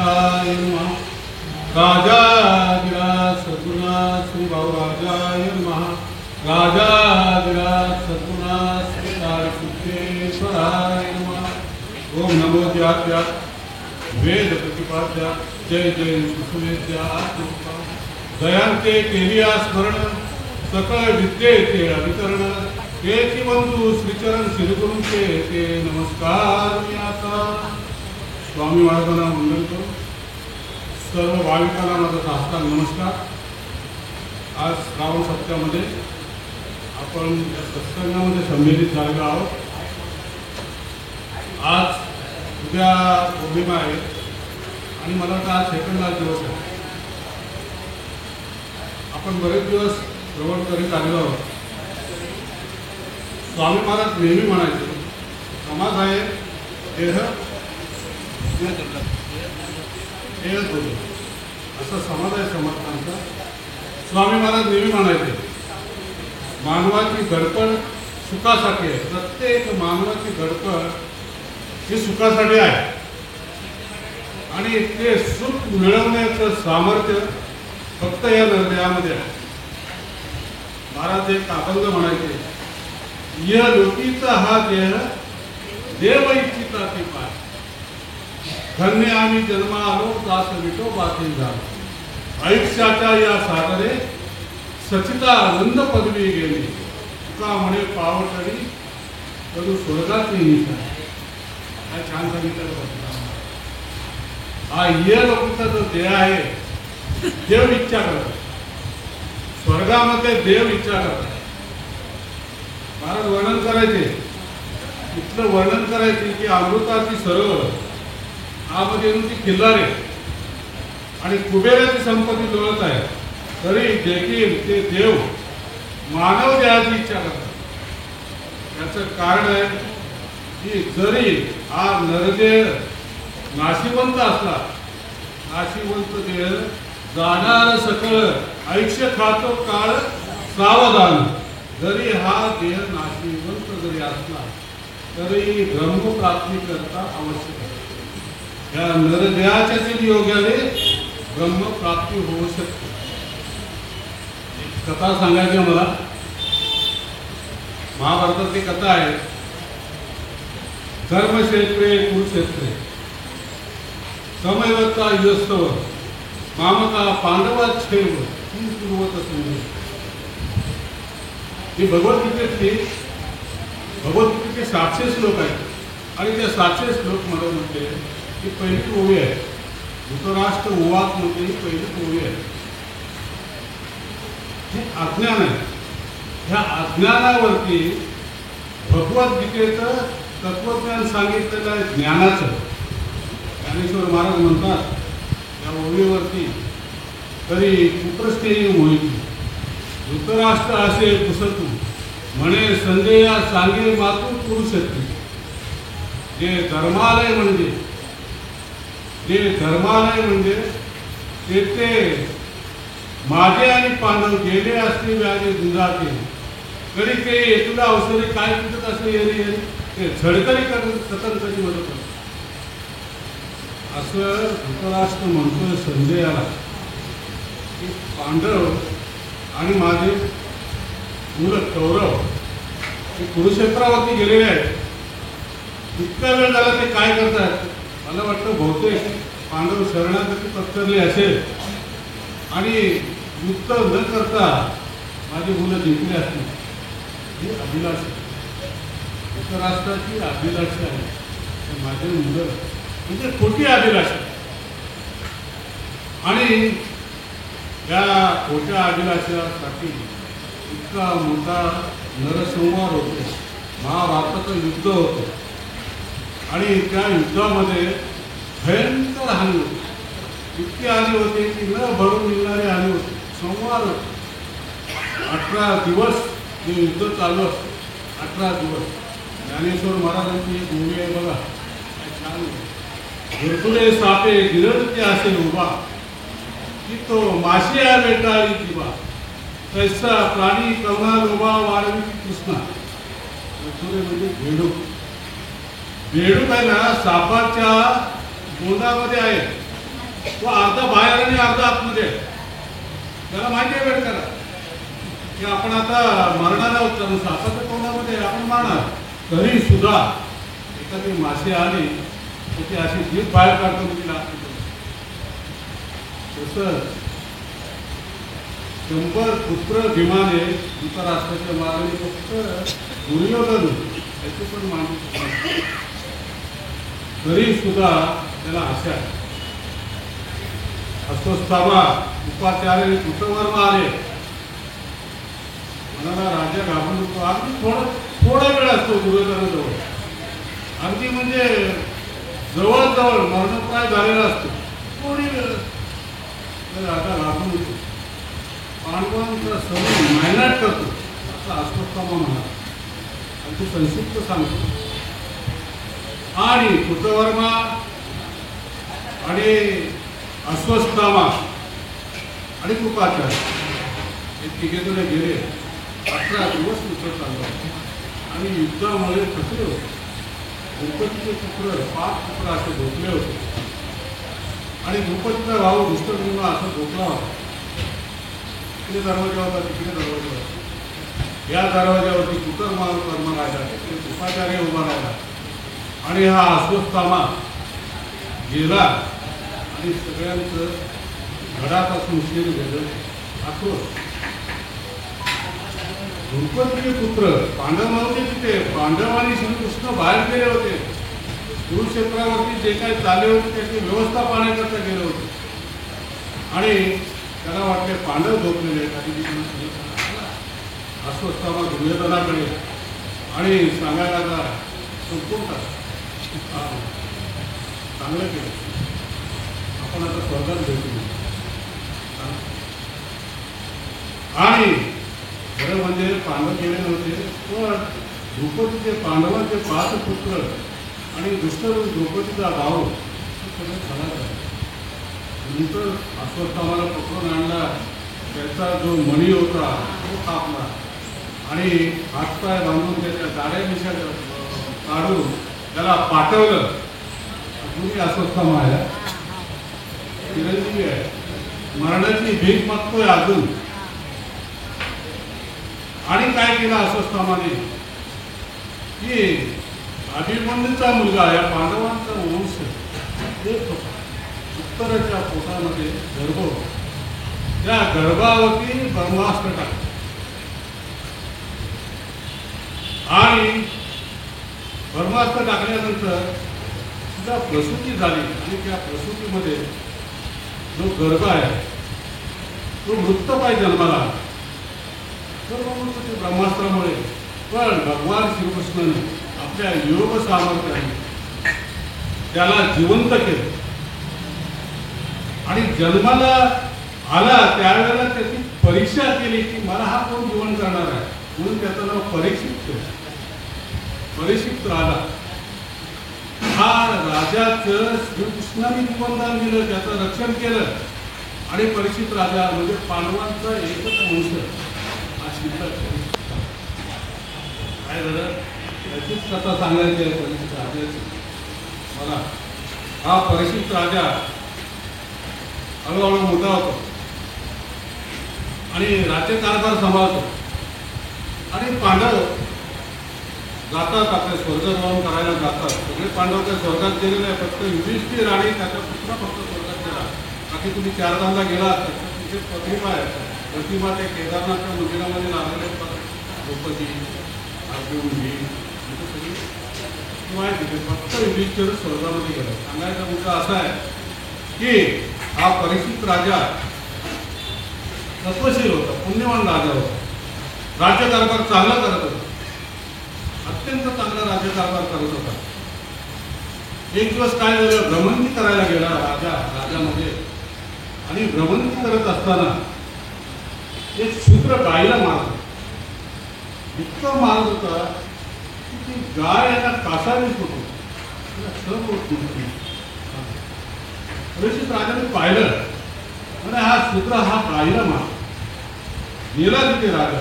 श्रीनिवासाय नमः. राजाधिराज सद्गुरुनाथ श्री भाऊराजाय नमः. राजाधिराज सद्गुरुनाथ श्री सिद्धेश्वराय नमः. ओम नमो ज्ञात्या वेद प्रतिपाद्या जय जय सुसुवेद्या दयांते केलिया स्मरण सकळ विद्येचे अधिकरण तेची बंधू श्रीचरण श्रीगुरूंचे ते नमस्कार. मी आता स्वामी महाराजांना वंदन करू. सर्व भाविकांना माझा साष्टांग नमस्कार. आज श्रावण सप्त्यामध्ये आपण या सत्संगामध्ये संमिलित झालेलो आहोत. आज उद्या पौर्णिमा आहे आणि मला वाटतं आज सेकंड लास्ट दिवस आहे. आपण बरेच दिवस श्रवण करीत आलेलो आहोत. स्वामी महाराज नेहमी म्हणायचे समाज आहे देह असा समाज आहे समर्थांचा. स्वामी महाराज नेहमी म्हणायचे मानवाची धडपड सुखासाठी आहे. प्रत्येक मानवाची धडपड ही सुखासाठी आहे आणि ते सुख मिळवण्याचं सामर्थ्य फक्त या निर्णयामध्ये आहे. महाराज एक अभंग म्हणायचे यह लोकीचा हा देह देव इच्छिता ते पाय. धन्य आम्ही जन्मा आलो दास विठोबातील झालो. आयुष्याच्या या सागरे सचितानंद पदवी गेली. तुका म्हणे पावटणी करू स्वर्गाची निशा. हा छान सांगितलं. हा यह लोकीचा जो देह आहे देव इच्छा करतो. स्वर्गामध्ये देव इच्छा करतात. महाराज वर्णन करायचे इथलं वर्णन करायचे की अमृताची सरोवर आमध्ये ती खिल्लारे आणि कुबेराची संपत्ती लोळत आहे तरी देखील ते देव मानव देहाची इच्छा करतात. याचं कारण आहे की जरी हा नरदेह नाशिवंत असला नाशिवंत देह जाणार सकळ आयुष्य खातो काळ सावधान. जरी हा देह नाशिवंत जरी असला तरी ब्रह्मप्राप्ती करता आवश्यक आहे. या नरदेहाच्या योगाने ब्रह्मप्राप्ती होऊ शकते. एक कथा सांगायची मला. महाभारतातली कथा आहे. धर्मक्षेत्रे कुरुक्षेत्रे समयवत्ता युस्तव मामका पांडवाच्छेव ही सुरुवात असून ही भगवद्गीतेतले 700 श्लोक आहेत आणि त्या 700 श्लोक मला म्हणते की पहिली ओवी आहे. धृतराष्ट्र उवाच म्हणजे ही पहिली ओवी आहे. हे अज्ञान आहे. ह्या अज्ञानावरती भगवद्गीतेचं तत्वज्ञान सांगितलेलं आहे. ज्ञानाचं ज्ञानेश्वर महाराज म्हणतात या ओवीवरती तरी कुप्रस्नेही मोहिती धृतराष्ट्र असे पुसतू म्हणे संजया सांगे मातू पुरुषत्व. जे धर्मालय म्हणजे तेथे माझे आणि पांडव गेले असते व्याजे दुधाते तरी ते तुला अवसरी काय पिकत असं येणे ते झडकरी कथन कधी मदत होत असं धृतराष्ट्र म्हणतोय संजयाला की पांडव आणि माझे मुलं कौरव हे कुरुक्षेत्रावरती गेलेले आहेत. इतका वेळ झाला ते काय करतात. मला वाटतं बहुतेक पांडव शरणागती पत्करले असेल आणि युद्ध न करता माझी मुलं जिंकली असतील. ही अभिलाषा धृतराष्ट्राची अभिलाषा आहे. माझे मुलं म्हणजे खोटी अभिलाषा आणि या खोट्या अभिलाषासाठी इतका मोठा नरसंहार होतो. महाभारताचं युद्ध होतं आणि त्या युद्धामध्ये भयंकर हानी होती. इतकी हानी होते की न भरून निघणारी हानी होती. संहार होतो. 18 दिवस हे युद्ध चालू असतं. 18 दिवस. ज्ञानेश्वर महाराजांची एक ओवी आहे बघा. छान घरतुले सापे गिरडते असे उभा की तो माशिया बेटाळी जीवा तैसा प्राणी कवना लोभा वाढवी कृष्णा. घरतुले म्हणजे बेडूक. बेडूक आहे ना सापाच्या बोंडामध्ये आहे तो अर्धा बाहेर आणि अर्धा आतमध्ये आहे. त्याला माहिती आहे बेडकरला की आपण आता मरणार आहोत, कारण सापाच्या तोंडामध्ये आपण मारणार. तरी सुद्धा एखादी मासे आली तर ती अशी जीभ बाहेर काढतो तिला. तसंच 100 पुत्र भीमाने धृतराष्ट्राच्या मागणी फक्त दुर्योधन याची पण मागणी, तरी सुद्धा त्याला आशा. अश्वत्थामा, उपाचार्य आणि कृतवर्मा आले. मनाला राजा घाबरून होतो. अगदी थोडा वेळ असतो दुर्योधनाजवळ, अगदी म्हणजे जवळजवळ मरणप्राय झालेला असतो. थोडी वेळ राजा घाबरून होतो. पांडवांचा समूह नायनाट करतो असं अश्वत्थामा म्हणाला. अगदी संक्षिप्त सांगतो. आणि कृतवर्मा आणि अश्वत्थामा आणि कृपाचार्य हे तिघेजण गेले. 18 दिवस युद्ध चाललं आणि युद्धामुळे थकले होते. द्रौपदीचे पुत्र 5 पुत्र असे झोपले होते आणि द्रौपदीचा भाऊ दुष्टद्युम्न असा झोपला होता. तिकडे दरवाजा होता, तिकडे दरवाजा होता. या दरवाजावरती कृतवर्मा राहिला, तिकडे कृपाचार्य उभा राहिला आणि हा अश्वत्थामा गेला आणि सगळ्यांचं घडापासून शिर गेलं. आठवत द्रौपदीचे पुत्र पांडव नव्हते तिथे. पांडव आणि श्रीकृष्ण बाहेर गेले होते. कुरुक्षेत्रावरती जे काही चालले होते त्याची व्यवस्था पाहण्याकरता गेले होते आणि त्याला वाटले पांडव झोपलेले आहेत. अश्वत्थामा दुर्योधनाकडे आणि सांगायला लागला, संपूर्ण चांगलं केलं, आपण आता स्वर्गात भेटू. आणि खरं म्हणजे पांडव गेले नव्हते, पण द्रौपदीचे पांडवांचे 5 पुत्र आणि दुष्ट द्रौपदीचा भाऊ सगळं झाला. नंतर अश्वत्थामाला पकडून आणला. त्याचा जो मणी होता तो कापला आणि हातपाय बांधून त्याच्या दाढ्या मिशा काढून त्याला पाठवलं. अजूनही अश्वत्थामा आहे, चिरंजीवी आहे, मरणाची भीक मागतोय अजून. आणि काय केलं अश्वत्थामाने की अभिमन्यूचा मुलगा, या पांडवांचा वंश एक होता, उत्तरेच्या पोटामध्ये गर्भ होता. त्या गर्भावरती ब्रह्मास्त्र टाकलं आणि ब्रह्मास्त्र टाकल्यानंतर तिला प्रसूती झाली आणि त्या प्रसूतीमध्ये जो गर्भ आहे तो मृत पाय जन्माला सर्व ब्रह्मास्त्रामुळे. पण भगवान श्रीकृष्णाने आपल्या योग सामर्थ्याने त्याला जिवंत केलं आणि जन्माला आला त्यावेळेला त्याची परीक्षा केली की मला हा कोण जीवन करणार आहे, म्हणून त्याचं नाव परीक्षित केलं. परीक्षित राहिला. हा राजाचं श्रीकृष्णाने जीवनदान दिलं, त्याचं रक्षण केलं आणि परीक्षित राजा म्हणजे पांडवांचा एकच वंश हा शिल्लक. काय झालं त्याचीच कथा सांगायची आहे परीक्षित राजाची मला. हा परीक्षित राजा हळूहळू मोठा होतो आणि राज्यकारभार सांभाळतो. आणि पांडव जातात आपल्या स्वर्गभ्रमण करायला जातात. सगळे पांडव काही स्वर्गात गेले नाही, फक्त युधिष्ठिर आणि त्याचा पुत्र फक्त स्वर्गात गेला. बाकी तुम्ही 4 धामला गेला त्याच्या तिथे प्रतिमा आहे. प्रतिमा ते केदारनाथच्या मंदिरामध्ये लागलेले द्रौपदी, अर्जुन, भीम सगळी माहिती तिथे. फक्त युधिष्ठिर स्वर्गामध्ये गेला. सांगायचा मुद्दा असा आहे की हा परीक्षित राजा तत्वशील होता, पुण्यवान राजा होता, राज्यकारभार चांगला करत होता, अत्यंत चांगला राज्यकारभार करत होता. एक दिवस काय झालं, भ्रमंती करायला गेला राजामध्ये आणि भ्रमंती करत असताना एक शूद्र गायीला मारत, इतकं मारत होता की ती गाय याला कासावीस होतो, सर होत नव्हती. परीक्षित राजाने पाहिलं म्हणजे हा शूद्र हा गायीला मारतो. गेला तिथे राजा,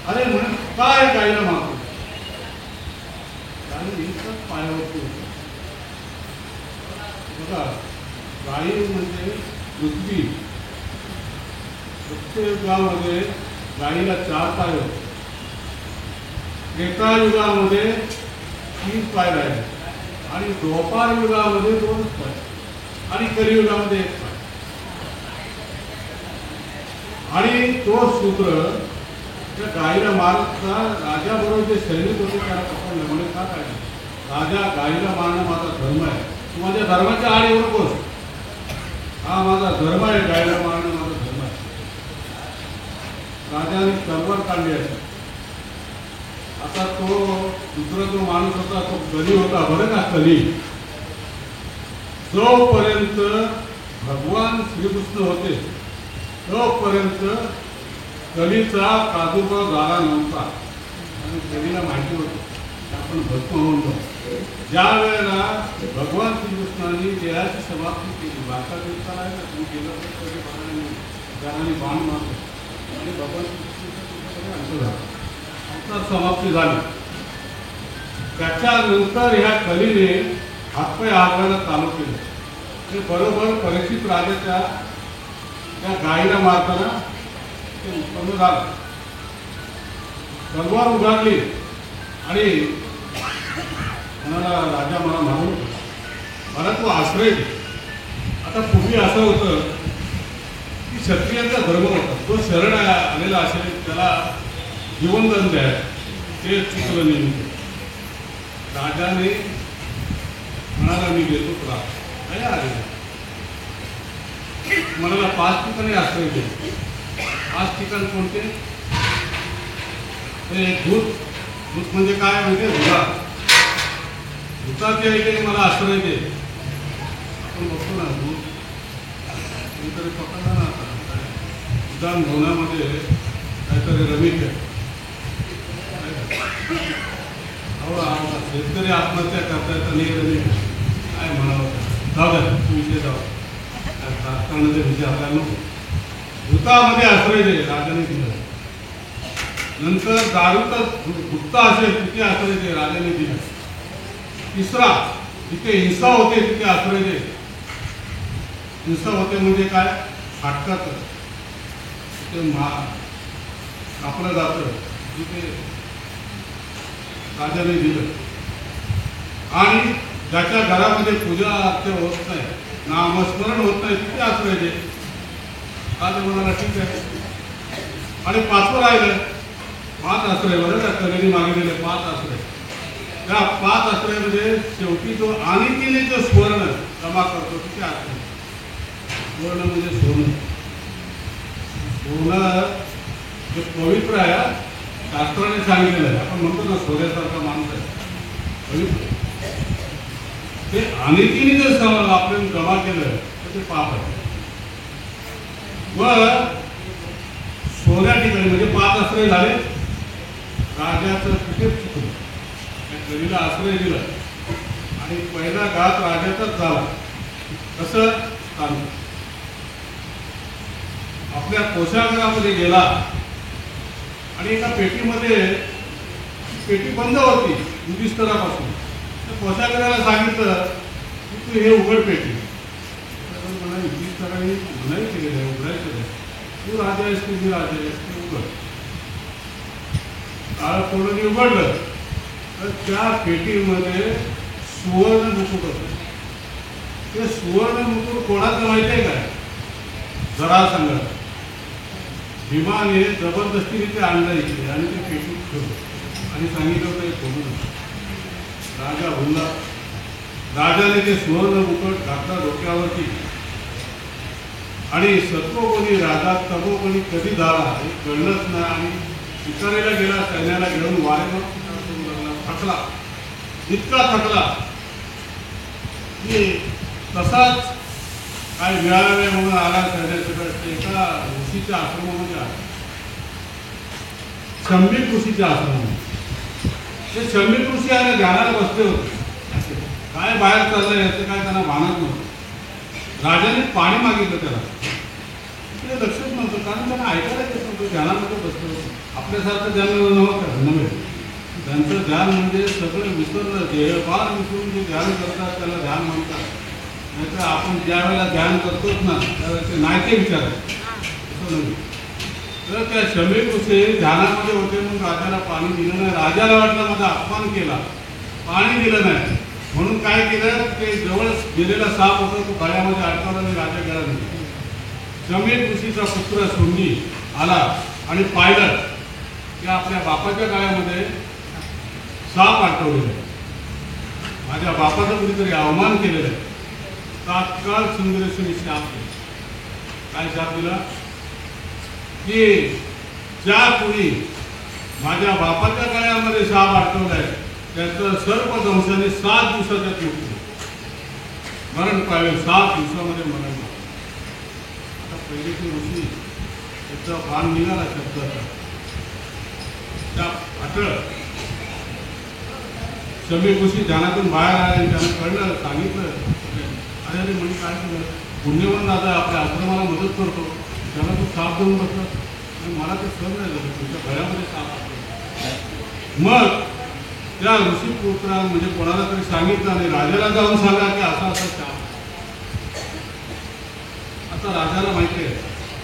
अरे म्हणे काय गायीला मारतो, त्याने एकच पायावरती होतो. बघा गाई म्हणजे पृथ्वी. सत्ययुगामध्ये गाईला 4 पाय होते. त्रेतायुगामध्ये 3 पाय राहिले आणि द्वापार युगामध्ये 2 पाय आणि कलियुगामध्ये 1 पाय. आणि तो शूद्र त्या गाईला मारता राजाबरोबर जे सैनिक होते त्याला पकडलं. म्हणजे का काय राजा गाईला मारणं माझा धर्म आहे, तू माझ्या धर्माच्या आड येऊ नकोस. हा माझा धर्म आहे, गाईला मारणं माझा धर्म आहे. राजाने तलवार काढली आहे. आता तो दुसरा जो माणूस होता तो कली होता बरं का. कली जोपर्यंत भगवान श्रीकृष्ण होते तोपर्यंत कलीचा प्रादुर्भाव झाला नव्हता. आणि कलीला माहिती होतं आपण भस्म होऊन जाऊ. ज्या वेळेला भगवान श्रीकृष्णांनी देहाची समाप्ती केली, भारतातील तुम्ही केलं तर कधी बघायला जनाने बाण मारतो आणि भगवान श्रीकृष्ण अंत झाला, अंतर समाप्ती झाली. त्याच्यानंतर ह्या कलीने हातपाय हाताला चालू केलं. ते बरोबर परीक्षित राजाच्या त्या गाईला मारताना ते उत्पन्न झालं. तलवार उघडली आणि म्हणाला राजा मला मारून मला तू आश्रय दे. आता पूर्वी असं होतं की क्षत्रियांचा धर्म होता, तो शरण आलेला असेल त्याला जीवनदान द्याय, ते चुकलं नेहमी. राजाने म्हणाला मी देतो तुला काय आले मला 5 ठिकाणी आश्रय दे. 5 ठिकाण कोणते? भूत. भूत म्हणजे काय म्हणजे भूता. भूताच्या इथे मला आश्रय दे. आपण बघतो ना भूत कोणीतरी पकडला ना आता उदान भवनामध्ये काहीतरी रमिक आहे. शेतकरी आत्महत्या करतायचा नाही रमिक काय म्हणावं. जाऊ द्या तू विषय जाऊ राजकारणाचे विषय आपल्याला नको. भूतामध्ये आश्रय दे राजाने दिलं. नंतर दारूचा भुत्ता असेल तिथे आश्रय दे राजाने दिला. तिसरा जिथे हिंसा होते तिथे आश्रय दे. हिंसा होते म्हणजे काय फाटकाचं तिथे कापलं जातं तिथे राजाने दिलं. आणि ज्याच्या घरामध्ये पूजा अर्चा होत नाही, नामस्मरण होत नाही तिथे आश्रय दे. राजा म्हणाला ठीक आहे. आणि 5वं राहिलं 5 आश्रय बरं का कलेने मागितलेले 5 आश्रय. त्या 5 आश्रयामध्ये शेवटी जो आणि तिने जो स्वर्ण जमा करतो तिथे आश्रय. स्वर्ण म्हणजे सोनं. सोनं जे पवित्र आहे शास्त्राने सांगितलेलं आहे. आपण म्हणतो ना सोन्यासारखा माणूस आहे पवित्र. ते अनितीने जर आपण जमा केलं तर ते पाप आहे. व सोन्या ठिकाणी म्हणजे 5 आश्रय झाले. राजाचं तिथे चुकलं, त्या कलीला आश्रय दिला आणि पहिला घात राजाचाच झाला. कसं चालू आपल्या कोशागारामध्ये गेला आणि एका पेटीमध्ये पेटी बंद होती युधिष्ठिरापासून. तर कोशागाराला सांगितलं की तू हे उघड पेटी. मला युधिष्ठिराने मनाई केलेलं आहे उघडायचं आहे. तू राजा आहेस की मी राजा आहेस ते उघड. काळ कोणाने उघडलं तर त्या पेटीमध्ये सुवर्ण मुकुट होतं. ते सुवर्ण मुकुट कोणाचं माहिती आहे काय? जरासंधाला. भीमाने जबरदस्तीने ते आणलं इथे आणि ते पेटीत ठेवलं आणि सांगितलं होतं हे खोलून. राजा बोलला. राजाने ते सुवर्ण मुकुट घातला डोक्यावरती आणि सत्वगुणी राजा तमोगुणी कधी झाला हे कळलंच नाही. आणि शिकारीला गेला, सैन्याला घेऊन वारेवर थकला. इतका थकला की तसाच काय मिळालं नाही म्हणून आला सैन्याकडे. एका ऋषीच्या आश्रमामध्ये आला, शंभीक ऋषीच्या आश्रमामध्ये. ते शंभीक ऋषी आले ध्यानाला बसले होते. काय बाहेर चाललंय याचं काय त्यांना भानच नव्हतं. राजाने पाणी मागितलं त्याला, तिकडे लक्षच नव्हतं कारण त्यांना ऐकायला येत नव्हतं. ध्यानामध्ये बसलं होतं. आपल्यासारखं ध्यान नव्हतं नव्हे. त्यांचं ध्यान म्हणजे सगळं विसरलं, देहभार विसरून जे ध्यान करतात त्याला ध्यान म्हणतात. नाहीतर आपण ज्या वेळेला ध्यान करतोच ना त्यावेळेला ते नाही ते विचार असं नाही. तर त्या शमी ऋषी ध्यानामध्ये होते म्हणून राजाला पाणी दिलं नाही. राजाला वाटलं माझा अपमान केला, पाणी दिलं नाही, म्हणून काय केलं ते जवळ गेलेला साप होता तो गळ्यामध्ये अडकवला आणि राजा गेला नाही. शमी ऋषीचा पुत्र सोंगी आला आणि पाहिलं की आपल्या बापाच्या गळ्यामध्ये साप अडकवलेला आहे, माझ्या बापाचा कुणीतरी अवमान केलेला आहे. तात्काळ सुंदरेश्वरी शाप दिला. काय शाप दिला की ज्या कुणी माझ्या बापाच्या गळ्यामध्ये साप अडकवलाय त्याचं सर्पदंशाने 7 दिवसाच्या मरण पावेल. 7 दिवसामध्ये मरण पावेल. आता पहिलेचे ऋषी त्याचा बाण निघाला शब्दाचा त्या पातळ शमी ऋषी ध्यानातून बाहेर आले. त्यांना कळलं, सांगितलं, अरे अरे म्हणजे काय केलं, पुण्यवान दादा आपल्या आश्रमाला मदत करतो, त्याला तू साप देऊन बसला, मला ते सर नाही झालं, तुमच्या घरामध्ये साप असतो. मग त्या ऋषीपुत्रा म्हणजे कोणाला तरी सांगितलं आणि राजाला जाऊन सांगा की असा असा साप. आता राजाला माहिती आहे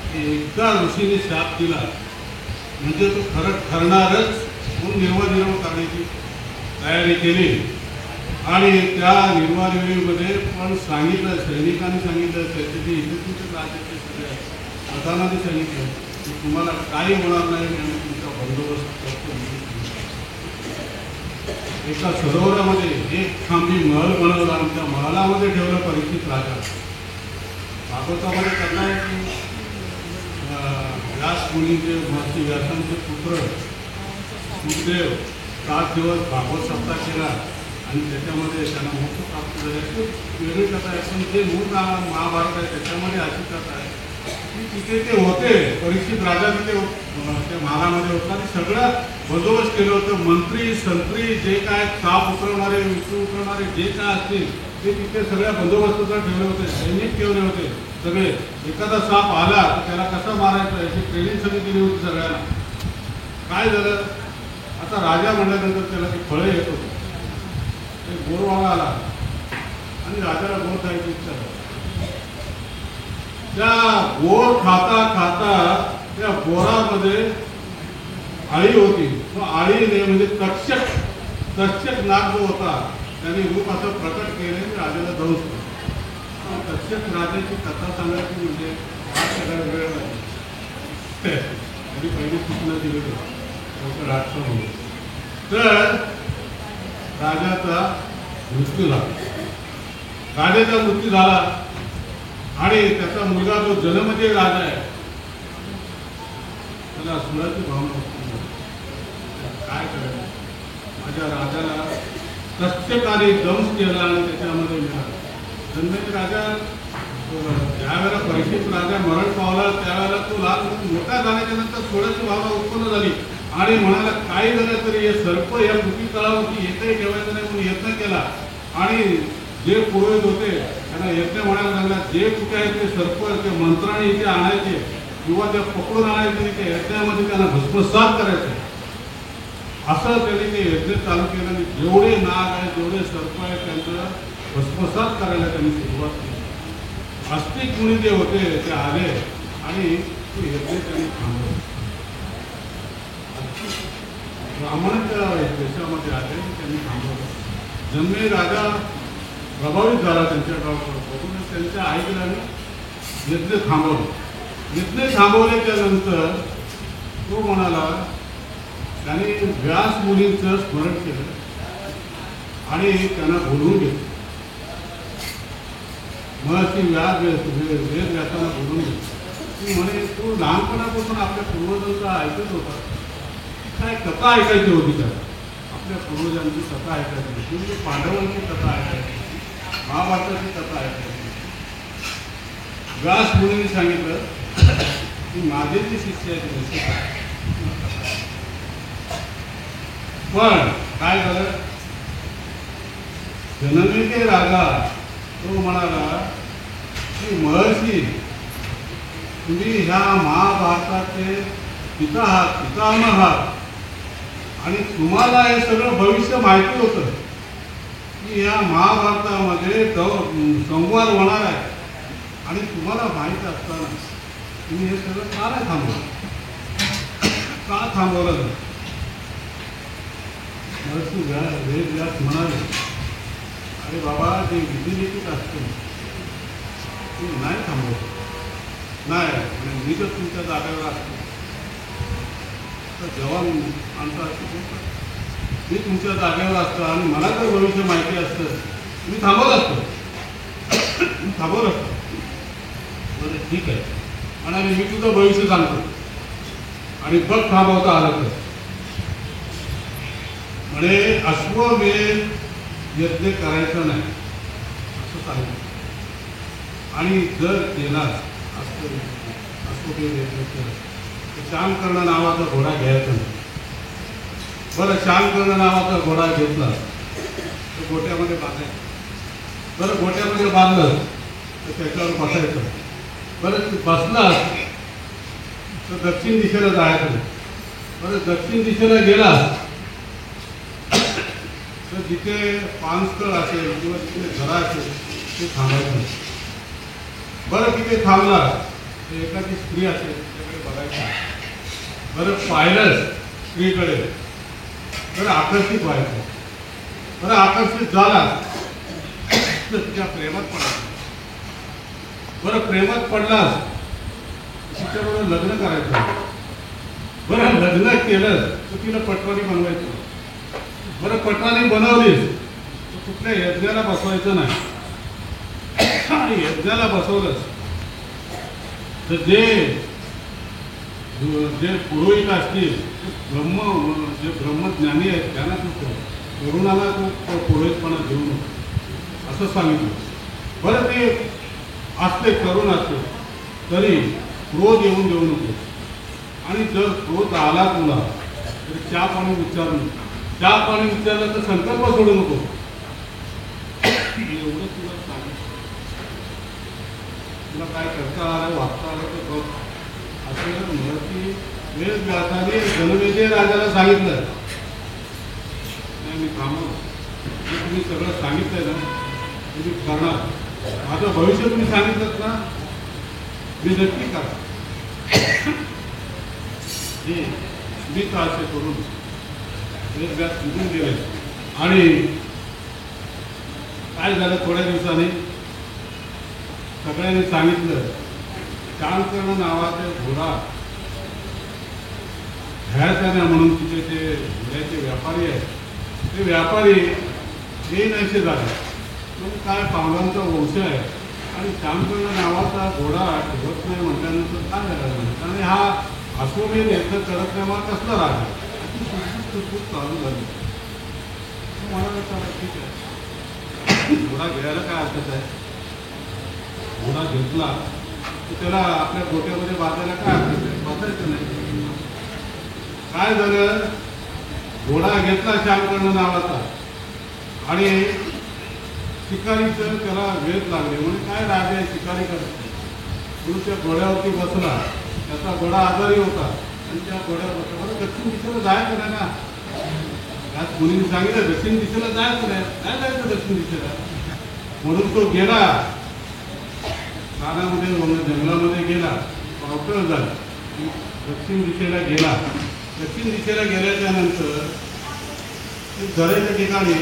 की एकदा ऋषीने शाप दिला म्हणजे तो खरं ठरणारच म्हणून निर्वाह करण्याची तयारी केली. आणि त्या निर्वाहमध्ये पण सांगितलं, सैनिकांनी सांगितलं, त्याचे इथे राज्याचे सगळे प्रधानांनी सांगितलं की तुम्हाला काही होणार नाही आणि तुमचा बंदोबस्त करतो. एका सरोवरामध्ये एक खांबी महल बनवला आणि त्या महलामध्ये ठेवलं परीक्षित राजा. भागवतामध्ये कथा आहे की व्यास मुनीचे महर्षी व्यासांचे पुत्र सुखदेव 7 दिवस भागवत सप्ताह केला आणि त्याच्यामध्ये त्यांना मोक्ष प्राप्त झाले. वेगळी कथा आहे, पण जे मूळ महाभारत आहे त्याच्यामध्ये अशी कथा आहे की तिथे ते होते, परीक्षित राजा तिथे त्या महालामध्ये होता आणि सगळं बंदोबस्त केलं होतं. मंत्री संत्री जे काय साप उतरवणारे विष्णू उतरवणारे जे काय असतील ते तिथे सगळ्या बंदोबस्ताचा ठेवले होते, सैनिक ठेवले होते सगळे. एखादा साप आला तर त्याला कसं मारायचं याची ट्रेनिंग सगळी दिली होती सगळ्यांना. काय झालं, आता राजा म्हणल्यानंतर त्याला ती फळं येत होती. ते बोरवाला आला आणि राजाला बोर खायची इच्छा झाली. त्या बोर खाता खाता त्या बोरामध्ये आळी होती. तो आळीने म्हणजे तक्षक नाग जो होता त्याने रूप असं प्रकट केले आणि राजाला दंश केला. तक्षक राजाची कथा सांगायची म्हणजे आज सगळ्या वेळ नाही, पहिली सूचना दिली होती राष्ट्र म्हणून. तर राजाचा मृत्यू झाला. राजाचा मृत्यू झाला आणि त्याचा मुलगा जो जन्मजय राजा आहे त्याला सुराची भावना काय करायचं. माझ्या राजाला तक्षकाने दंश केला आणि त्याच्यामध्ये मिळाला. जन्मजय राजा ज्यावेळेला परीक्षित राजा मरण पावला त्यावेळेला तो लहान मोठा झाल्याच्या नंतर सोळाची भावना उत्पन्न झाली आणि म्हणाला काही झालं तरी हे सर्प या कृती तळावरती येतही ठेवायचं नाही म्हणून यत्न केला. आणि जे पुरोहित होते त्यांना यज्ञ म्हणायला लागला, जे कुठे आहेत ते सर्प ते मंत्राने इथे आणायचे किंवा ते पकडून आणायचे, त्या यज्ञामध्ये त्यांना भस्मसात करायचे. असं त्यांनी ते यज्ञ चालू केलं आणि जेवढे नाग आहेत जेवढे सर्प आहेत त्यांचं भस्मसात करायला त्यांनी सुरुवात केली. आस्तिक मुनी जे होते ते आले आणि ते यज्ञ त्यांनी थांबवले. ब्राह्मणाच्या देशामध्ये आले त्यांनी थांबवलं. जन्मे राजा प्रभावित झाला त्यांच्या गावाकडे बघून त्यांच्या ऐकल्याने यज्ञ थांबवलं. यज्ञ थांबवल्याच्या नंतर तो म्हणाला त्याने व्यास मुनींचं स्मरण केलं आणि त्यांना बोलवून घेतलं. महर्षी वेद व्यासांना बोलवून घेतलं. म्हणे तू लहानपणापासून आपल्या पूर्वजांचा ऐकत होता, काय कथा ऐकायची होती का, आपल्या पूर्वजांची कथा ऐकायची होती, म्हणजे पांडवांची कथा ऐकायची, महाभारताची कथा ऐकायची. व्यास मुनींनी सांगितलं की माझे जे शिष्य आहेत पण काय झालं, जनमेजय राजा तो म्हणाला की महर्षी तुम्ही ह्या महाभारताचे पिता आहात, पितामह आहात आणि तुम्हाला हे सगळं भविष्य माहिती होतं. की या महाभारतामध्ये संवाद होणार आहे आणि तुम्हाला माहीत असताना तुम्ही हे सगळं का नाही थांबवलं? का थांबवलं नाही? महर्षी वेदव्यास म्हणाले, अरे बाबा, जे विधिलिखित असतं ते नाही थांबवलं. नाही, आणि मी जर तुमच्या जागेवर असतो तर जवान आमचा असतो, मी तुमच्या जागेवर असतो आणि मला जर भविष्य माहिती असतं मी थांबवलं असतो. मी थांबवलं असतो. बरं, ठीक आहे, आणि मी तुझं भविष्य सांगतो आणि बघ थांबवता आलं तर. म्हणे अश्वमेध यज्ञ करायचं नाही असं सांगितलं. आणि जर केला अश्वमेध यज्ञ केला तर शामकर्ण नावाचा घोडा घ्यायचा नाही. बरं, शामकर्ण नावाचा घोडा घेतला तर गोट्यामध्ये बांधायचं. बरं, गोट्यामध्ये बांधलं तर त्याच्यावर बसायचं. बरं, बसला तर दक्षिण दिशेला जायचं. बरं, दक्षिण दिशेला गेला तर जिथे पानस्थळ असेल किंवा जिथे घरा असेल ते थांबायचं. बरं, तिथे थांबला तर एखादी स्त्री असेल त्याकडे बघायचं. बरं, पाहिलंच स्त्रीकडे तर आकर्षित व्हायचं. बरं, आकर्षित झाला तर तिच्या प्रेमात पडायचं. बरं, प्रेमात पडलास तिच्याबरोबर लग्न करायचं. बरं, लग्न केलं तर तिला पटवाणी बनवायचं. बरं, पटवाणी बनवलीस तर कुठल्या यज्ञाला बसवायचं नाही. आणि यज्ञाला बसवलंच तर जे पुरोहित असतील जे ब्रह्मज्ञानी आहेत त्यांना तू तरुणाला तू पुरोहितपणा देऊ नको असं सांगितलं. बरं, ते असते तरुण असते तरी क्रोध येऊन देऊ नको. आणि जर क्रोध आला तुला तर चहा पाणी विचारून, चहा पाणी विचारलं तर संकल्प सोडू नको. एवढं तुला सांगितलं. तुला काय करता आलं, वागता आलं तर बघ असं महर्षी वेदव्यासाने जनमेजय राजाला सांगितलं. नाही, मी थांबव, जे तुम्ही सगळं सांगितलंय ना तुम्ही करणार. माझं भविष्य तुम्ही सांगितलं ना मी नक्की करा. हे मी तर असे करून वेदव्यास निघून गेले. आणि काय झालं, थोड्या दिवसांनी सगळ्यांनी सांगितलं शामकर्ण नावाचे घोडा घ्यायचा नाही म्हणून तिथे ते घोड्याचे व्यापारी आहेत ते व्यापारी हे नाहीसे झाले. मग काय पावलांचा वंश आहे आणि शामकर्ण नावाचा घोडा ठेवत नाही म्हटल्यानंतर काय झालं. आणि हा अश्वमेध यज्ञ करत नाही मला कसला राग खूप चालू झाली. मला ठीक आहे, घोडा घ्यायला काय हरकत आहे. घोडा घेतला तर त्याला आपल्या गोट्यामध्ये बांधायला काय हरकत आहे, बांधायचं नाही. काय झालं, घोडा घेतला शामकर्ण नावाचा आणि शिकारीचं त्याला वेध लागले. म्हणजे काय राग आहे शिकारी करत म्हणून त्या घोड्यावरती बसला. त्याचा घोडा आजारी होता आणि त्या घोड्यावर बसला. बरं, दक्षिण दिशेला जायचं नाही ना. त्यात मुलींनी सांगितलं दक्षिण दिशेला जायचं नाही, काय जायचं दक्षिण दिशेला. म्हणून तो गेला रानामध्ये, जंगलामध्ये गेला, पावसाळा झाला, दक्षिण दिशेला गेला. दक्षिण दिशेला गेल्याच्या नंतर झऱ्याच्या ठिकाणी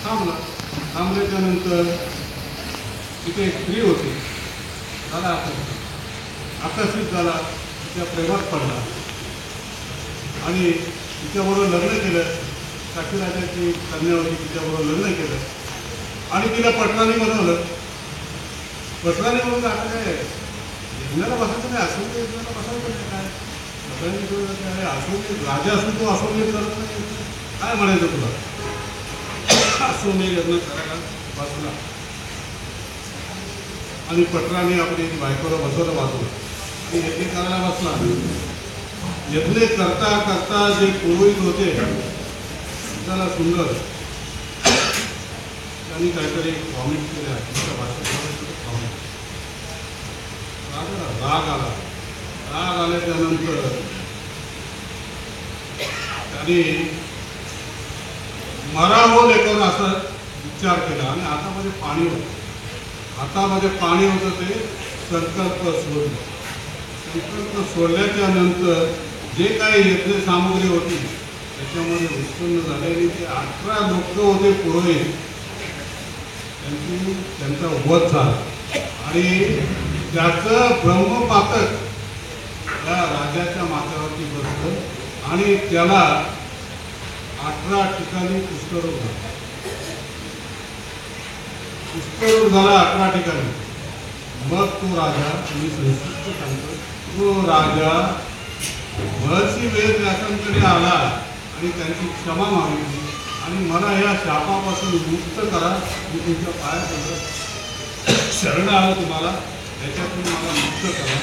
थांबला. थांबल्याच्या नंतर तिथे एक स्त्री होती. झाला आकर्षित झाला, तिच्या प्रेमात पडला आणि तिच्याबरोबर लग्न केलं. काशीराजाची कन्या होती, तिच्याबरोबर लग्न केलं आणि तिला पटवाणी बनवलं. पटवाणी म्हणून आता काय यज्ञाला बसायचं नाही, अश्वमेध यज्ञाला बसायचं नाही. काय पटवाणी अश्वमेध राजा असून तो अश्वमेध करत नाही, काय म्हणायचं तुला. अश्वमेध यज्ञ करायला बसला आणि पटराने आपली बायकोला बसवलं बाजूला आणि यज्ञ करायला बसला. यज्ञ करता करता जे पुरोहित होते त्याला सुंदर त्यांनी काहीतरी कॉमेंट केल्या राग आला. राग आल्याच्या नंतर त्यांनी मरावं लेखन असं उच्चार केला आणि हातामध्ये पाणी होतं. हातामध्ये पाणी होतं ते संकल्प सोडलं. संकल्प सोडल्याच्या नंतर जे काही यज्ञ सामुग्री होती त्याच्यामध्ये उत्पन्न झालेली ते 18 लोक होते पुरोहित, त्यांचा वध झाला आणि त्याचं ब्रह्मपातक त्या राजाच्या माथ्यावरती बसलं आणि त्याला 18 ठिकाणी कुष्ठरोग झाला. कुष्ठरोग झाला 18 ठिकाणी. मग तो राजा, मी संस्कृत सांगतो, तो राजा महर्षी वेदव्यासांकडे आला आणि त्यांची क्षमा मागितली आणि मला या शापापासून मुक्त करा, मी तुमच्या पाया पडलं, शरण आलं तुम्हाला, त्याच्यातून मला मुक्त करा.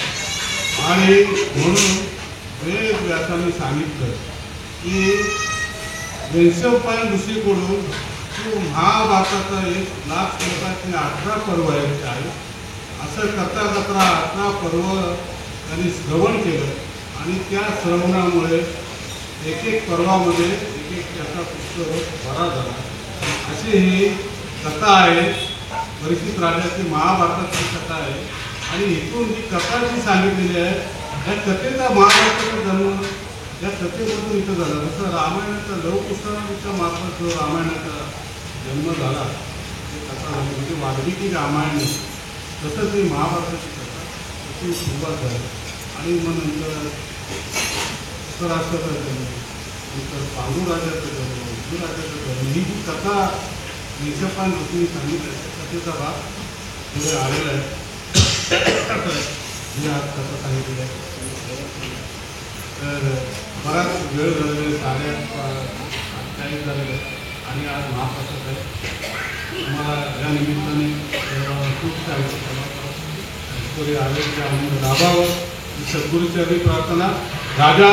आणि म्हणून वेदव्यासांनी सांगितलं की वैशंपायन ऋषीकडून तो महाभारताचा 1,00,000 श्लोकाचे 18 पर्व आहे. असं करता करता 18 पर्व त्यांनी श्रवण केलं आणि त्या श्रवणामुळे एक एक पर्वामध्ये एक एक त्याचा पुस्तक बरा झाला. अशी ही कथा आहे, परीक्षित राजाची महाभारताची कथा आहे. आणि इथून जी कथा जी सांगितलेली आहे या कथेचा महाभारताचा जन्म या कथेमधून इथं झाला. जसं रामायणाचा लवपुस्तकाच्या मार्फत जो रामायणाचा जन्म झाला ते कथा झाली, म्हणजे वाल्मिकी रामायण, तसंच ही महाभारताची कथा त्याची सुरुवात झाली. आणि मग नंतर धृतराष्ट्राचा जन्म, नंतर पांडुराजाचा जन्म, विष्णुराजाचा जन्म, ही जी कथा वैशंपायन ऋषींनी सांगितली त्या कथेचा भाग पुढे आलेला आहे. मी आज कथा सांगितलेली आहे. तर बराच वेळ झालेला आहे, काही झालेलं आहे आणि आज महाप्रसाद आहे. तुम्हाला या निमित्ताने खूप काही आरोग्य आनंद लाभावं ही सद्गुरूची प्रार्थना. राजा